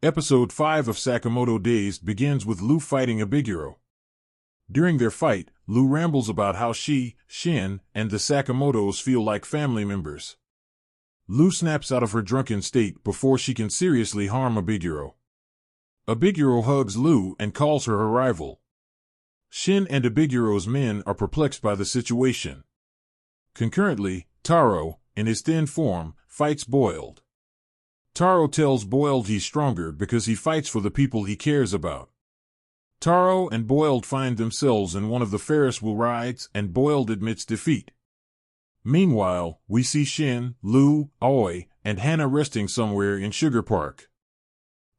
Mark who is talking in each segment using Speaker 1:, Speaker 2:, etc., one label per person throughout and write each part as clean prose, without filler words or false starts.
Speaker 1: Episode 5 of Sakamoto Days begins with Lu fighting Abiguro. During their fight, Lu rambles about how she, Shin, and the Sakamotos feel like family members. Lu snaps out of her drunken state before she can seriously harm Abiguro. Abiguro hugs Lu and calls her rival. Shin and Abiguro's men are perplexed by the situation. Concurrently, Taro, in his thin form, fights Boiled. Taro tells Boiled he's stronger because he fights for the people he cares about. Taro and Boiled find themselves in one of the Ferris wheel rides and Boiled admits defeat. Meanwhile, we see Shin, Lu, Aoi, and Hana resting somewhere in Sugar Park.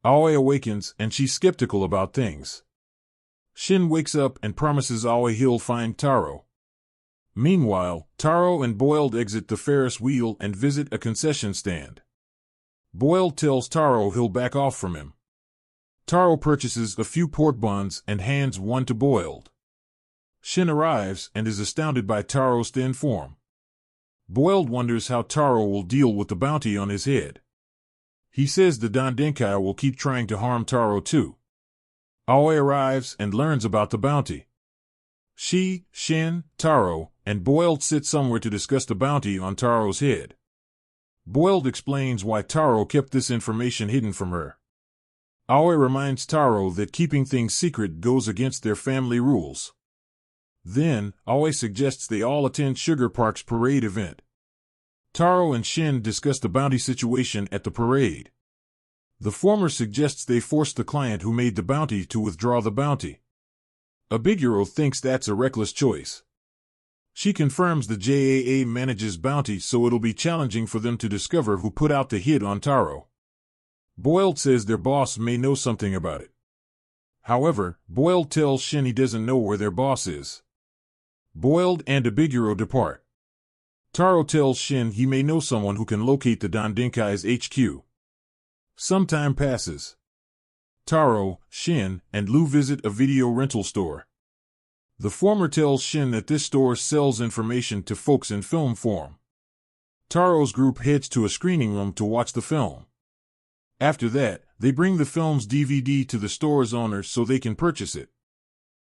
Speaker 1: Aoi awakens and she's skeptical about things. Shin wakes up and promises Aoi he'll find Taro. Meanwhile, Taro and Boiled exit the Ferris wheel and visit a concession stand. Boiled tells Taro he'll back off from him. Taro purchases a few pork buns and hands one to Boiled. Shin arrives and is astounded by Taro's thin form. Boiled wonders how Taro will deal with the bounty on his head. He says the Dandenkai will keep trying to harm Taro too. Aoi arrives and learns about the bounty. She, Shin, Taro, and Boiled sit somewhere to discuss the bounty on Taro's head. Boiled explains why Taro kept this information hidden from her. Aoi reminds Taro that keeping things secret goes against their family rules. Then, Aoi suggests they all attend Sugar Park's parade event. Taro and Shin discuss the bounty situation at the parade. The former suggests they force the client who made the bounty to withdraw the bounty. Abiguro thinks that's a reckless choice. She confirms the JAA manages bounty, so it'll be challenging for them to discover who put out the hit on Taro. Boiled says their boss may know something about it. However, Boiled tells Shin he doesn't know where their boss is. Boiled and Abiguro depart. Taro tells Shin he may know someone who can locate the Dandenkai's HQ. Some time passes. Taro, Shin, and Lu visit a video rental store. The former tells Shin that this store sells information to folks in film form. Taro's group heads to a screening room to watch the film. After that, they bring the film's DVD to the store's owner so they can purchase it.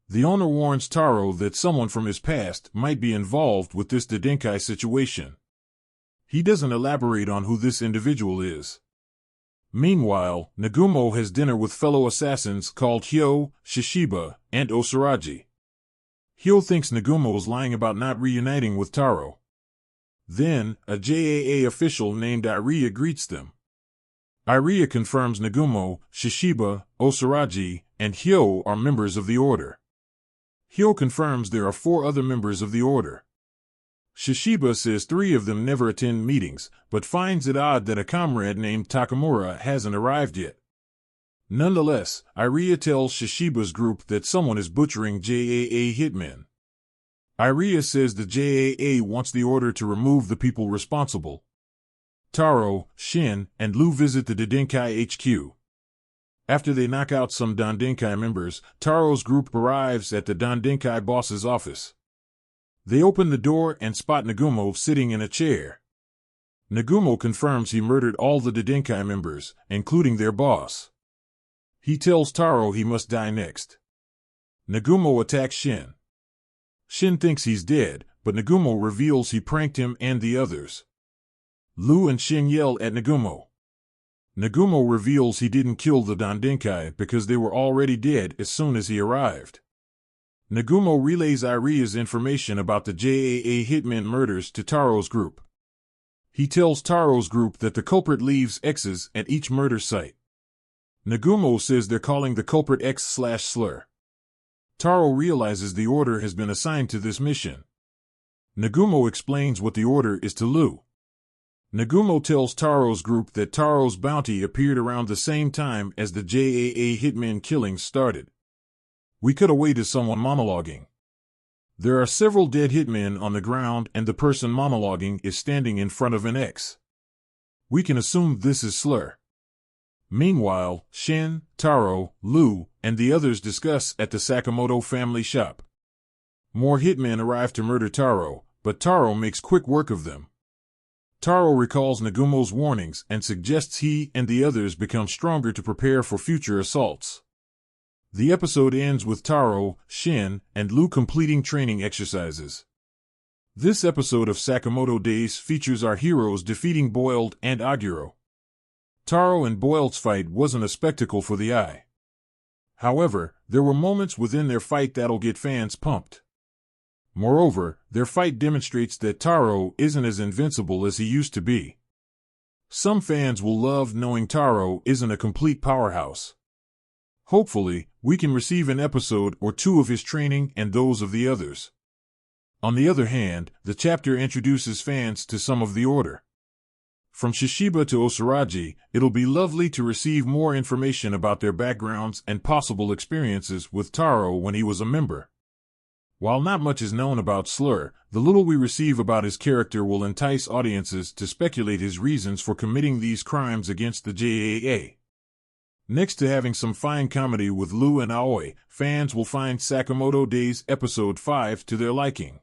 Speaker 1: The owner warns Taro that someone from his past might be involved with this Dandenkai situation. He doesn't elaborate on who this individual is. Meanwhile, Nagumo has dinner with fellow assassins called Hyo, Shishiba, and Osaraji. Hyo thinks Nagumo is lying about not reuniting with Taro. Then, a JAA official named Iria greets them. Iria confirms Nagumo, Shishiba, Osaraji, and Hyo are members of the Order. Hyo confirms there are 4 other members of the Order. Shishiba says 3 of them never attend meetings, but finds it odd that a comrade named Takamura hasn't arrived yet. Nonetheless, Iria tells Shishiba's group that someone is butchering JAA hitmen. Iria says the JAA wants the Order to remove the people responsible. Taro, Shin, and Lu visit the Dandenkai HQ. After they knock out some Dandenkai members, Taro's group arrives at the Dandenkai boss's office. They open the door and spot Nagumo sitting in a chair. Nagumo confirms he murdered all the Dandenkai members, including their boss. He tells Taro he must die next. Nagumo attacks Shin. Shin thinks he's dead, but Nagumo reveals he pranked him and the others. Lu and Shin yell at Nagumo. Nagumo reveals he didn't kill the Dandenkai because they were already dead as soon as he arrived. Nagumo relays Iria's information about the JAA hitmen murders to Taro's group. He tells Taro's group that the culprit leaves X's at each murder site. Nagumo says they're calling the culprit X/Slur. Taro realizes the Order has been assigned to this mission. Nagumo explains what the Order is to Lu. Nagumo tells Taro's group that Taro's bounty appeared around the same time as the JAA hitmen killings started. We cut away to someone monologuing. There are several dead hitmen on the ground and the person monologuing is standing in front of an X. We can assume this is Slur. Meanwhile, Shin, Taro, Lu, and the others discuss at the Sakamoto family shop. More hitmen arrive to murder Taro, but Taro makes quick work of them. Taro recalls Nagumo's warnings and suggests he and the others become stronger to prepare for future assaults. The episode ends with Taro, Shin, and Lu completing training exercises. This episode of Sakamoto Days features our heroes defeating Boiled and Aguro. Taro and Boiled's fight wasn't a spectacle for the eye. However, there were moments within their fight that'll get fans pumped. Moreover, their fight demonstrates that Taro isn't as invincible as he used to be. Some fans will love knowing Taro isn't a complete powerhouse. Hopefully, we can receive an episode or two of his training and those of the others. On the other hand, the chapter introduces fans to some of the Order. From Shishiba to Osaraji, it'll be lovely to receive more information about their backgrounds and possible experiences with Taro when he was a member. While not much is known about Slur, the little we receive about his character will entice audiences to speculate his reasons for committing these crimes against the JAA. Next to having some fine comedy with Lu and Aoi, fans will find Sakamoto Days Episode 5 to their liking.